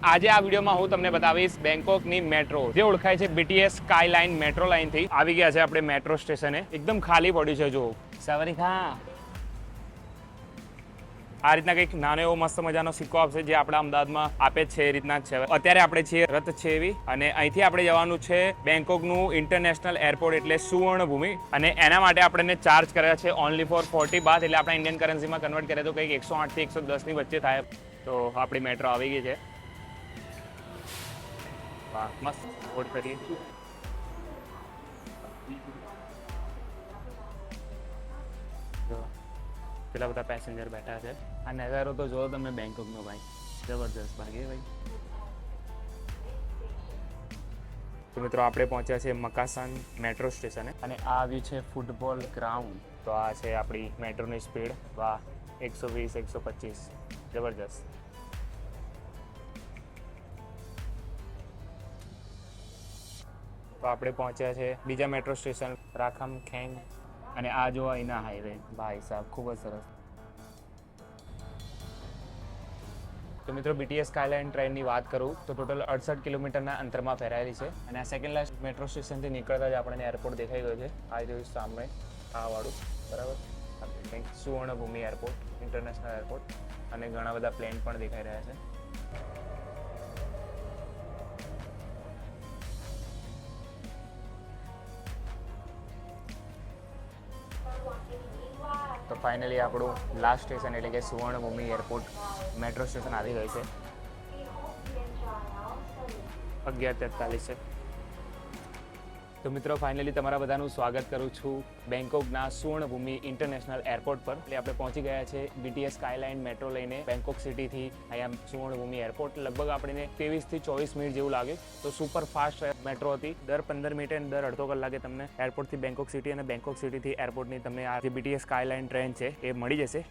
આજે આ વિડીયોમાં હું તમને બતાવીશ બેંકોકની મેટ્રો જે ઓળખાય છે BTS સ્કાયલાઇન મેટ્રો લાઇન થી આવી ગયા છે આપણે મેટ્રો સ્ટેશને એકદમ ખાલી પડ્યું છે જો સાવરીખા આ રીતના કંઈક નાનો એવો મસ્ત મજાનો સિક્કો આપશે જે આપણા અમદાવાદમાં આપે છે એ રીતના જ છે અત્યારે આપણે છીએ રથ છે એવી અને અહીંથી આપણે જવાનું છે બેંકોકનું ઇન્ટરનેશનલ એરપોર્ટ એટલે સુવર્ણભૂમિ અને એના માટે આપણને ચાર્જ કર્યા છે ઓનલી ફોર 40 બાથ એટલે આપણા ઇન્ડિયન કરન્સીમાં કન્વર્ટ કરીએ તો કંઈક 108 થી 110 ની વચ્ચે થાય તો આપણી મેટ્રો આવી ગઈ છે વાહ મસ્ત બોર્ડ કરીએ પેલા બધા પેસેન્જર બેઠા છે આ નજારો તો જોવો તમે બેંકોકનો ભાઈ જબરદસ્ત ભાગે ભાઈ તો મિત્રો આપણે પહોંચ્યા છે મકાસાન મેટ્રો સ્ટેશને અને આ આવ્યું છે ફૂટબોલ ગ્રાઉન્ડ તો આ છે આપણી મેટ્રોની સ્પીડ વાહ 120 125 જબરદસ્ત તો આપણે પહોંચ્યા છે બીજા મેટ્રો સ્ટેશન રાખમ ખેંગ અને આ જો અહીંના હાઈવે ભાઈ સાહેબ ખૂબ જ સરસ તો મિત્રો BTS સ્કાયલાઇન ટ્રેનની વાત કરું તો ટોટલ 68 કિલોમીટરના અંતરમાં ફેરાયેલી છે અને આ સેકન્ડ લાસ્ટ મેટ્રો સ્ટેશનથી નીકળતા જ આપણને એરપોર્ટ દેખાઈ ગયો છે આ જોયું સામે આ વાળું બરાબર કંઈક સુવર્ણભૂમિ એરપોર્ટ ઇન્ટરનેશનલ એરપોર્ટ અને ઘણા બધા પ્લેન પણ દેખાઈ રહ્યા છે તો ફાઇનલી આપણું લાસ્ટ સ્ટેશન એટલે કે સુવર્ણભૂમિ એરપોર્ટ મેટ્રો સ્ટેશન આવી ગયું છે 11:43 છે તો મિત્રો ફાઇનલી તમારા બધાનું સ્વાગત કરું છું બેંકોકના સુવર્ણભૂમિ ઇન્ટરનેશનલ એરપોર્ટ પર એટલે આપણે પહોંચી ગયા છે BTS સ્કાયલાઇન મેટ્રો લઈને બેંકોક સિટીથી અહીંયા સુવર્ણભૂમિ એરપોર્ટ લગભગ આપણને 23 થી 24 મિનિટ જેવું લાગે તો સુપર ફાસ્ટ મેટ્રો હતી દર 15 મિનિટે અને દર અડધો કલાકે તમને એરપોર્ટથી બેંકોક સિટી અને બેંકોક સિટીથી એરપોર્ટની તમને આ જે BTS સ્કાયલાઇન ટ્રેન છે એ મળી જશે